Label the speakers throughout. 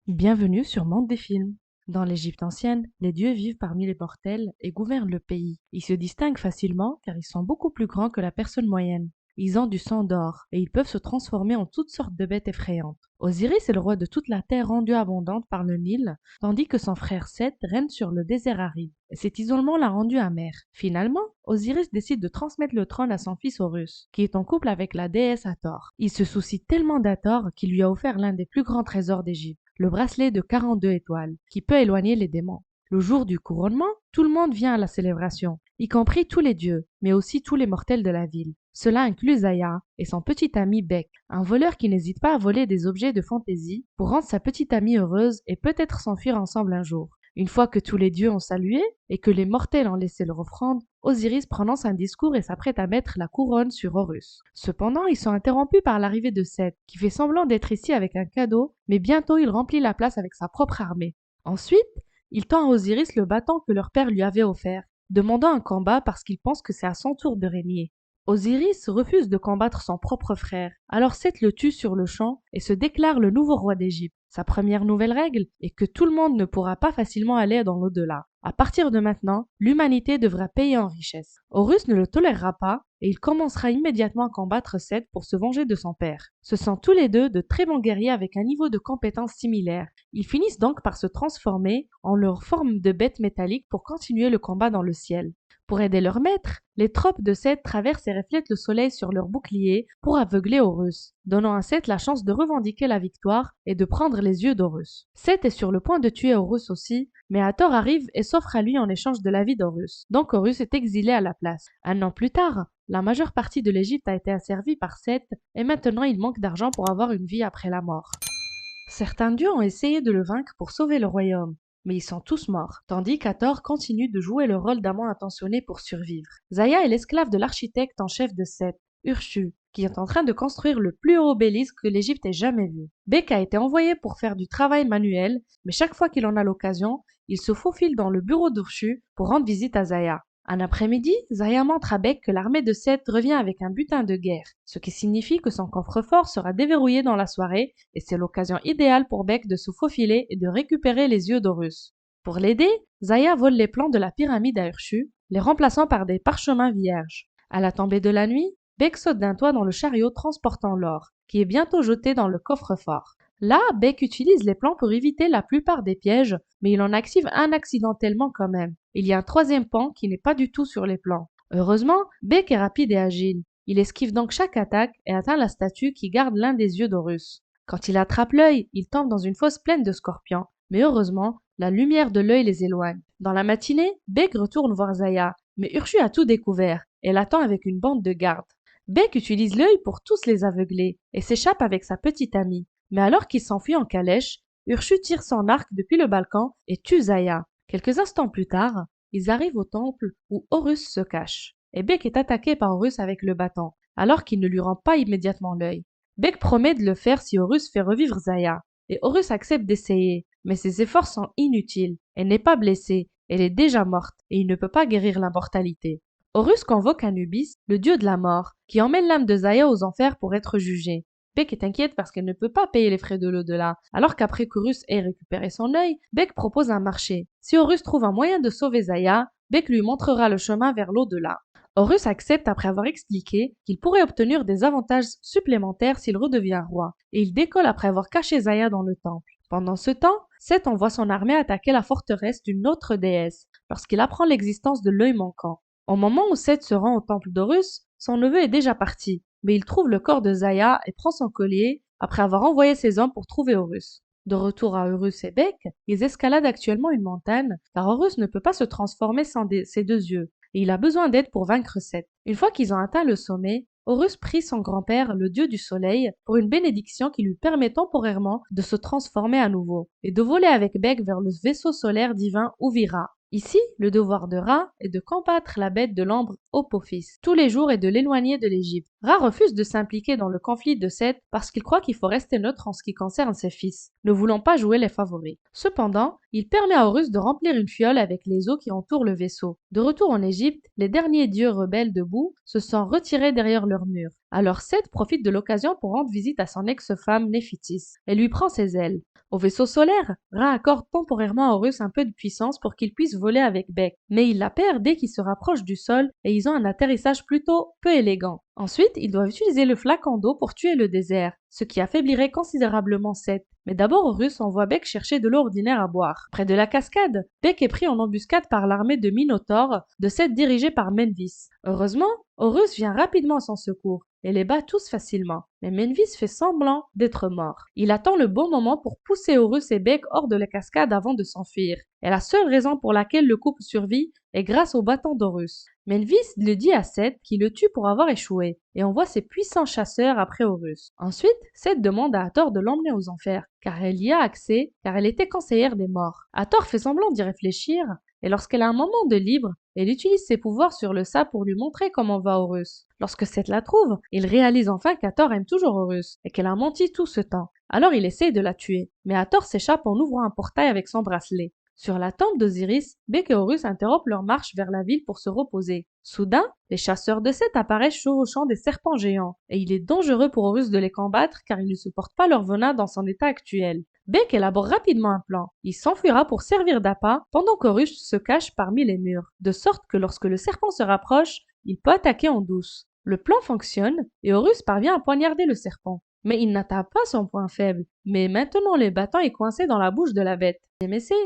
Speaker 1: Bienvenue sur Monde des films. Dans l'Égypte ancienne, les dieux vivent parmi les mortels et gouvernent le pays. Ils se distinguent facilement car ils sont beaucoup plus grands que la personne moyenne. Ils ont du sang d'or et ils peuvent se transformer en toutes sortes de bêtes effrayantes. Osiris est le roi de toute la terre rendue abondante par le Nil, tandis que son frère Seth règne sur le désert aride. Et cet isolement l'a rendu amer. Finalement, Osiris décide de transmettre le trône à son fils Horus, qui est en couple avec la déesse Hathor. Il se soucie tellement d'Hathor qu'il lui a offert l'un des plus grands trésors d'Égypte, le bracelet de 42 étoiles, qui peut éloigner les démons. Le jour du couronnement, tout le monde vient à la célébration, y compris tous les dieux, mais aussi tous les mortels de la ville. Cela inclut Zaya et son petit ami Bek, un voleur qui n'hésite pas à voler des objets de fantaisie pour rendre sa petite amie heureuse et peut-être s'enfuir ensemble un jour. Une fois que tous les dieux ont salué et que les mortels ont laissé leur offrande, Osiris prononce un discours et s'apprête à mettre la couronne sur Horus. Cependant, ils sont interrompus par l'arrivée de Seth, qui fait semblant d'être ici avec un cadeau, mais bientôt il remplit la place avec sa propre armée. Ensuite, il tend à Osiris le bâton que leur père lui avait offert, demandant un combat parce qu'il pense que c'est à son tour de régner. Osiris refuse de combattre son propre frère, alors Seth le tue sur le champ et se déclare le nouveau roi d'Égypte. Sa première nouvelle règle est que tout le monde ne pourra pas facilement aller dans l'au-delà. À partir de maintenant, l'humanité devra payer en richesse. Horus ne le tolérera pas et il commencera immédiatement à combattre Seth pour se venger de son père. Ce sont tous les deux de très bons guerriers avec un niveau de compétence similaire. Ils finissent donc par se transformer en leur forme de bêtes métalliques pour continuer le combat dans le ciel. Pour aider leur maître, les troupes de Seth traversent et reflètent le soleil sur leurs boucliers pour aveugler Horus, donnant à Seth la chance de revendiquer la victoire et de prendre les yeux d'Horus. Seth est sur le point de tuer Horus aussi, mais Hathor arrive et s'offre à lui en échange de la vie d'Horus. Donc Horus est exilé à la place. Un an plus tard, la majeure partie de l'Égypte a été asservie par Seth et maintenant il manque d'argent pour avoir une vie après la mort. Certains dieux ont essayé de le vaincre pour sauver le royaume, mais ils sont tous morts, tandis qu'Hathor continue de jouer le rôle d'amant attentionné pour survivre. Zaya est l'esclave de l'architecte en chef de Seth, Urshu, qui est en train de construire le plus haut obélisque que l'Égypte ait jamais vu. Bek a été envoyé pour faire du travail manuel, mais chaque fois qu'il en a l'occasion, il se faufile dans le bureau d'Urshu pour rendre visite à Zaya. Un après-midi, Zaya montre à Bek que l'armée de Seth revient avec un butin de guerre, ce qui signifie que son coffre-fort sera déverrouillé dans la soirée et c'est l'occasion idéale pour Bek de se faufiler et de récupérer les yeux d'Horus. Pour l'aider, Zaya vole les plans de la pyramide à Urshu, les remplaçant par des parchemins vierges. À la tombée de la nuit, Bek saute d'un toit dans le chariot transportant l'or, qui est bientôt jeté dans le coffre-fort. Là, Bek utilise les plans pour éviter la plupart des pièges, mais il en active un accidentellement quand même. Il y a un troisième pan qui n'est pas du tout sur les plans. Heureusement, Bek est rapide et agile. Il esquive donc chaque attaque et atteint la statue qui garde l'un des yeux d'Horus. Quand il attrape l'œil, il tombe dans une fosse pleine de scorpions, mais heureusement, la lumière de l'œil les éloigne. Dans la matinée, Bek retourne voir Zaya, mais Urshu a tout découvert et l'attend avec une bande de gardes. Bek utilise l'œil pour tous les aveugler et s'échappe avec sa petite amie. Mais alors qu'il s'enfuit en calèche, Urshu tire son arc depuis le balcon et tue Zaya. Quelques instants plus tard, ils arrivent au temple où Horus se cache. Et Bek est attaqué par Horus avec le bâton, alors qu'il ne lui rend pas immédiatement l'œil. Bek promet de le faire si Horus fait revivre Zaya. Et Horus accepte d'essayer, mais ses efforts sont inutiles. Elle n'est pas blessée, elle est déjà morte, et il ne peut pas guérir l'immortalité. Horus convoque Anubis, le dieu de la mort, qui emmène l'âme de Zaya aux enfers pour être jugée. Bek est inquiète parce qu'elle ne peut pas payer les frais de l'au-delà. Alors qu'après qu'Horus ait récupéré son œil, Bek propose un marché. Si Horus trouve un moyen de sauver Zaya, Bek lui montrera le chemin vers l'au-delà. Horus accepte après avoir expliqué qu'il pourrait obtenir des avantages supplémentaires s'il redevient roi, et il décolle après avoir caché Zaya dans le temple. Pendant ce temps, Seth envoie son armée attaquer la forteresse d'une autre déesse, lorsqu'il apprend l'existence de l'œil manquant. Au moment où Seth se rend au temple d'Horus, son neveu est déjà parti, mais il trouve le corps de Zaya et prend son collier après avoir envoyé ses hommes pour trouver Horus. De retour à Horus et Bek, ils escaladent actuellement une montagne car Horus ne peut pas se transformer sans ses deux yeux et il a besoin d'aide pour vaincre Seth. Une fois qu'ils ont atteint le sommet, Horus prie son grand-père, le dieu du soleil, pour une bénédiction qui lui permet temporairement de se transformer à nouveau et de voler avec Bek vers le vaisseau solaire divin Uvira. Ici, le devoir de Ra est de combattre la bête de l'ambre Opophis tous les jours et de l'éloigner de l'Égypte. Ra refuse de s'impliquer dans le conflit de Seth parce qu'il croit qu'il faut rester neutre en ce qui concerne ses fils, ne voulant pas jouer les favoris. Cependant, il permet à Horus de remplir une fiole avec les eaux qui entourent le vaisseau. De retour en Égypte, les derniers dieux rebelles debout se sont retirés derrière leurs murs. Alors Seth profite de l'occasion pour rendre visite à son ex-femme Néphitis et lui prend ses ailes. Au vaisseau solaire, Ra accorde temporairement à Horus un peu de puissance pour qu'il puisse voler avec Bek, mais il la perd dès qu'il se rapproche du sol et ils ont un atterrissage plutôt peu élégant. Ensuite, ils doivent utiliser le flacon d'eau pour tuer le désert, ce qui affaiblirait considérablement Seth. Mais d'abord Horus envoie Bek chercher de l'eau ordinaire à boire. Près de la cascade, Bek est pris en embuscade par l'armée de Minotaure, de Seth dirigée par Menvis. Heureusement, Horus vient rapidement à son secours et les bat tous facilement. Mais Menvis fait semblant d'être mort. Il attend le bon moment pour pousser Horus et Bek hors de la cascade avant de s'enfuir. Et la seule raison pour laquelle le couple survit est grâce au bâton d'Horus. Menvis le dit à Seth qui le tue pour avoir échoué, et envoie ses puissants chasseurs après Horus. Ensuite, Seth demande à Hathor de l'emmener aux enfers, car elle y a accès, car elle était conseillère des morts. Hathor fait semblant d'y réfléchir, et lorsqu'elle a un moment de libre, elle utilise ses pouvoirs sur le sable pour lui montrer comment va Horus. Lorsque Seth la trouve, il réalise enfin qu'Hathor aime toujours Horus, et qu'elle a menti tout ce temps. Alors il essaye de la tuer, mais Hathor s'échappe en ouvrant un portail avec son bracelet. Sur la tombe d'Osiris, Bek et Horus interrompent leur marche vers la ville pour se reposer. Soudain, les chasseurs de Seth apparaissent chevauchant des serpents géants, et il est dangereux pour Horus de les combattre car ils ne supportent pas leur venin dans son état actuel. Bek élabore rapidement un plan. Il s'enfuira pour servir d'appât pendant qu'Horus se cache parmi les murs, de sorte que lorsque le serpent se rapproche, il peut attaquer en douce. Le plan fonctionne et Horus parvient à poignarder le serpent. Mais il n'atteint pas son point faible, mais maintenant le bâton est coincé dans la bouche de la bête.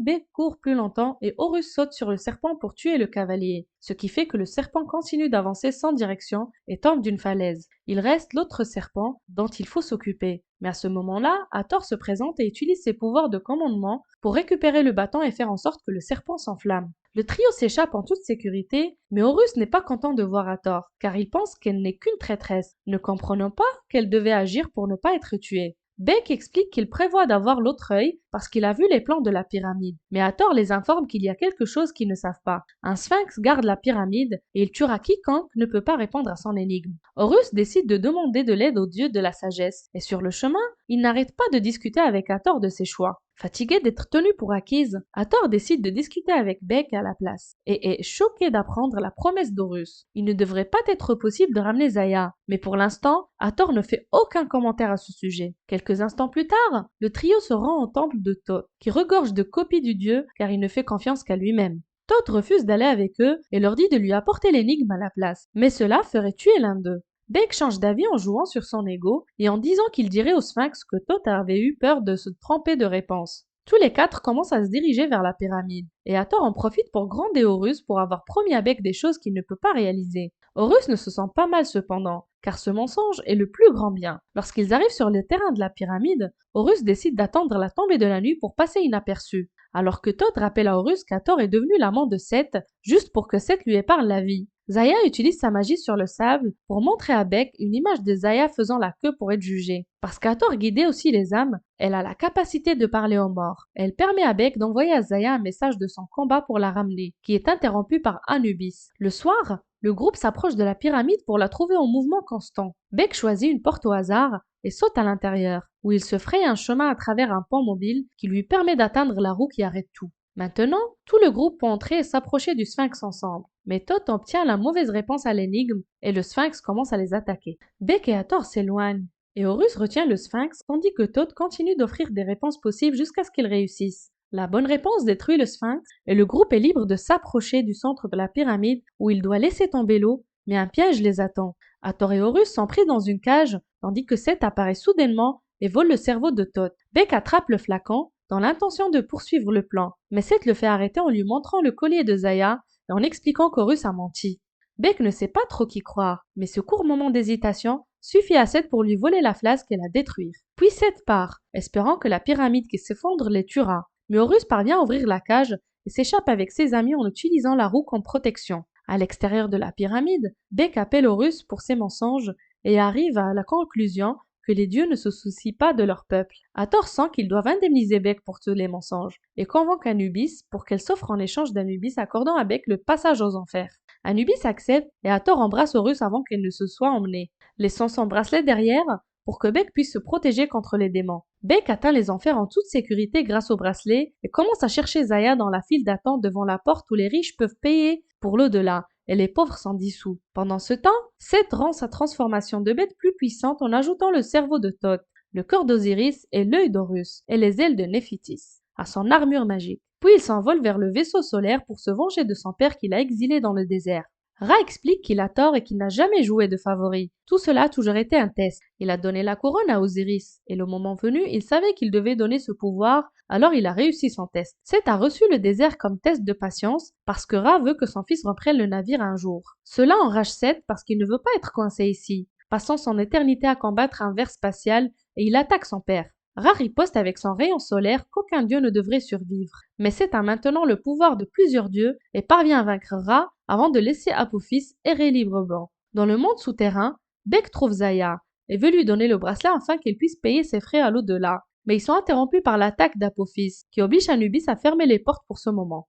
Speaker 1: Bek court plus longtemps et Horus saute sur le serpent pour tuer le cavalier, ce qui fait que le serpent continue d'avancer sans direction et tombe d'une falaise. Il reste l'autre serpent dont il faut s'occuper. Mais à ce moment-là, Hathor se présente et utilise ses pouvoirs de commandement pour récupérer le bâton et faire en sorte que le serpent s'enflamme. Le trio s'échappe en toute sécurité, mais Horus n'est pas content de voir Hathor, car il pense qu'elle n'est qu'une traîtresse, ne comprenant pas qu'elle devait agir pour ne pas être tuée. Bek explique qu'il prévoit d'avoir l'autre œil parce qu'il a vu les plans de la pyramide, mais Hathor les informe qu'il y a quelque chose qu'ils ne savent pas. Un sphinx garde la pyramide et il tuera quiconque ne peut pas répondre à son énigme. Horus décide de demander de l'aide aux dieux de la sagesse, et sur le chemin, il n'arrête pas de discuter avec Hathor de ses choix. Fatigué d'être tenu pour acquise, Hathor décide de discuter avec Bek à la place, et est choqué d'apprendre la promesse d'Horus. Il ne devrait pas être possible de ramener Zaya, mais pour l'instant, Hathor ne fait aucun commentaire à ce sujet. Quelques instants plus tard, le trio se rend au temple de Thoth, qui regorge de copies du dieu car il ne fait confiance qu'à lui-même. Thoth refuse d'aller avec eux et leur dit de lui apporter l'énigme à la place, mais cela ferait tuer l'un d'eux. Bek change d'avis en jouant sur son ego et en disant qu'il dirait au sphinx que Thoth avait eu peur de se tromper de réponse. Tous les quatre commencent à se diriger vers la pyramide, et Hathor en profite pour gronder Horus pour avoir promis à Bek des choses qu'il ne peut pas réaliser. Horus ne se sent pas mal cependant, car ce mensonge est le plus grand bien. Lorsqu'ils arrivent sur le terrain de la pyramide, Horus décide d'attendre la tombée de la nuit pour passer inaperçu, alors que Thoth rappelle à Horus qu'Hathor est devenu l'amant de Seth, juste pour que Seth lui épargne la vie. Zaya utilise sa magie sur le sable pour montrer à Bek une image de Zaya faisant la queue pour être jugée. Parce qu'Hathor guidait aussi les âmes, elle a la capacité de parler aux morts. Elle permet à Bek d'envoyer à Zaya un message de son combat pour la ramener, qui est interrompu par Anubis. Le soir, le groupe s'approche de la pyramide pour la trouver en mouvement constant. Bek choisit une porte au hasard et saute à l'intérieur, où il se fraye un chemin à travers un pont mobile qui lui permet d'atteindre la roue qui arrête tout. Maintenant, tout le groupe peut entrer et s'approcher du sphinx ensemble. Mais Thoth obtient la mauvaise réponse à l'énigme et le sphinx commence à les attaquer. Bek et Hathor s'éloignent et Horus retient le sphinx tandis que Thoth continue d'offrir des réponses possibles jusqu'à ce qu'il réussisse. La bonne réponse détruit le sphinx et le groupe est libre de s'approcher du centre de la pyramide où il doit laisser tomber l'eau, mais un piège les attend. Hathor et Horus sont pris dans une cage tandis que Seth apparaît soudainement et vole le cerveau de Thoth. Bek attrape le flacon dans l'intention de poursuivre le plan, mais Seth le fait arrêter en lui montrant le collier de Zaya et en expliquant qu'Horus a menti. Bek ne sait pas trop qui croire, mais ce court moment d'hésitation suffit à Seth pour lui voler la flasque et la détruire. Puis Seth part, espérant que la pyramide qui s'effondre les tuera, mais Horus parvient à ouvrir la cage et s'échappe avec ses amis en utilisant la roue comme protection. À l'extérieur de la pyramide, Bek appelle Horus pour ses mensonges et arrive à la conclusion que les dieux ne se soucient pas de leur peuple. Hathor sent qu'ils doivent indemniser Bek pour tous les mensonges et convoque Anubis pour qu'elle s'offre en échange d'Anubis accordant à Bek le passage aux enfers. Anubis accepte et Hathor embrasse Horus avant qu'elle ne se soit emmenée. laissant son bracelet derrière pour que Beck puisse se protéger contre les démons. Beck atteint les enfers en toute sécurité grâce au bracelet et commence à chercher Zaya dans la file d'attente devant la porte où les riches peuvent payer pour l'au-delà et les pauvres s'en dissous. Pendant ce temps, Seth rend sa transformation de bête plus puissante en ajoutant le cerveau de Thoth, le cœur d'Osiris et l'œil d'Horus et les ailes de Néphitis à son armure magique. Puis il s'envole vers le vaisseau solaire pour se venger de son père qu'il a exilé dans le désert. Ra explique qu'il a tort et qu'il n'a jamais joué de favori. Tout cela a toujours été un test. Il a donné la couronne à Osiris, et le moment venu, il savait qu'il devait donner ce pouvoir, alors il a réussi son test. Seth a reçu le désert comme test de patience, parce que Ra veut que son fils reprenne le navire un jour. Cela enrage Seth parce qu'il ne veut pas être coincé ici, passant son éternité à combattre un ver spatial, et il attaque son père. Ra riposte avec son rayon solaire qu'aucun dieu ne devrait survivre. Mais Seth a maintenant le pouvoir de plusieurs dieux et parvient à vaincre Ra avant de laisser Apophis errer librement. Dans le monde souterrain, Beck trouve Zaya et veut lui donner le bracelet afin qu'il puisse payer ses frais à l'au-delà. Mais ils sont interrompus par l'attaque d'Apophis, qui oblige Anubis à fermer les portes pour ce moment.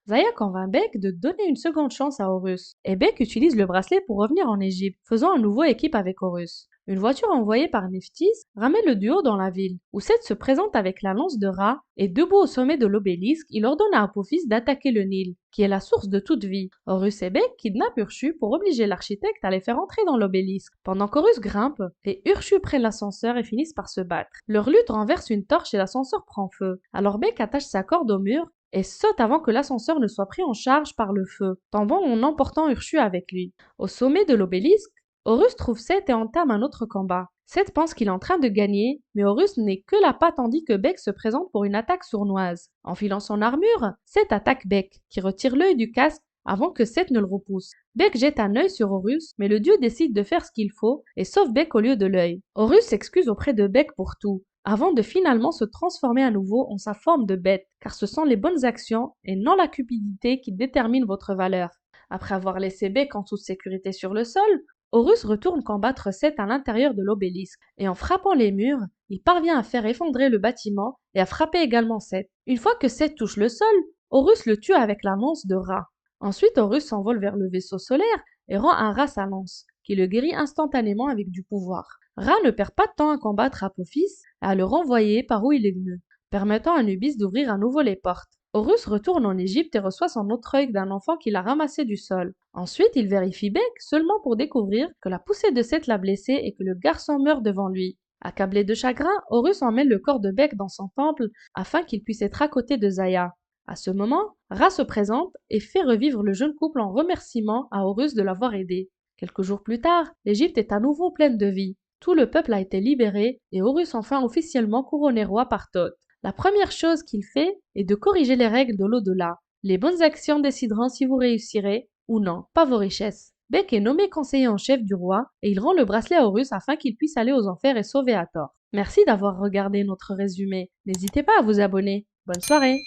Speaker 1: Zaya convainc Beck de donner une seconde chance à Horus, et Beck utilise le bracelet pour revenir en Égypte, faisant à nouveau équipe avec Horus. Une voiture envoyée par Nephthys ramène le duo dans la ville, où Seth se présente avec la lance de Ra, et debout au sommet de l'obélisque, il ordonne à Apophis d'attaquer le Nil, qui est la source de toute vie. Horus et Beck kidnappent Urchu pour obliger l'architecte à les faire entrer dans l'obélisque, pendant qu'Horus grimpe, et Urchu prennent l'ascenseur et finissent par se battre. Leur lutte renverse une torche et l'ascenseur prend feu, alors Beck attache sa corde au mur et saute avant que l'ascenseur ne soit pris en charge par le feu, tombant en emportant Urchu avec lui. Au sommet de l'obélisque, Horus trouve Seth et entame un autre combat. Seth pense qu'il est en train de gagner, mais Horus n'est que l'appât tandis que Beck se présente pour une attaque sournoise. Enfilant son armure, Seth attaque Beck, qui retire l'œil du casque avant que Seth ne le repousse. Beck jette un œil sur Horus, mais le dieu décide de faire ce qu'il faut et sauve Beck au lieu de l'œil. Horus s'excuse auprès de Beck pour tout, avant de finalement se transformer à nouveau en sa forme de bête, car ce sont les bonnes actions et non la cupidité qui déterminent votre valeur. Après avoir laissé Beck en toute sécurité sur le sol, Horus retourne combattre Seth à l'intérieur de l'obélisque, et en frappant les murs, il parvient à faire effondrer le bâtiment et à frapper également Seth. Une fois que Seth touche le sol, Horus le tue avec la lance de Ra. Ensuite, Horus s'envole vers le vaisseau solaire et rend à Ra sa lance, qui le guérit instantanément avec du pouvoir. Ra ne perd pas de temps à combattre Apophis et à le renvoyer par où il est venu, permettant à Anubis d'ouvrir à nouveau les portes. Horus retourne en Égypte et reçoit son autre œil d'un enfant qu'il a ramassé du sol. Ensuite, il vérifie Beck seulement pour découvrir que la poussée de Seth l'a blessé et que le garçon meurt devant lui. Accablé de chagrin, Horus emmène le corps de Beck dans son temple afin qu'il puisse être à côté de Zaya. À ce moment, Ra se présente et fait revivre le jeune couple en remerciement à Horus de l'avoir aidé. Quelques jours plus tard, l'Égypte est à nouveau pleine de vie. Tout le peuple a été libéré et Horus enfin officiellement couronné roi par Thoth. La première chose qu'il fait est de corriger les règles de l'au-delà. Les bonnes actions décideront si vous réussirez ou non, pas vos richesses. Beck est nommé conseiller en chef du roi et il rend le bracelet à Horus afin qu'il puisse aller aux enfers et sauver Hathor. Merci d'avoir regardé notre résumé. N'hésitez pas à vous abonner. Bonne soirée!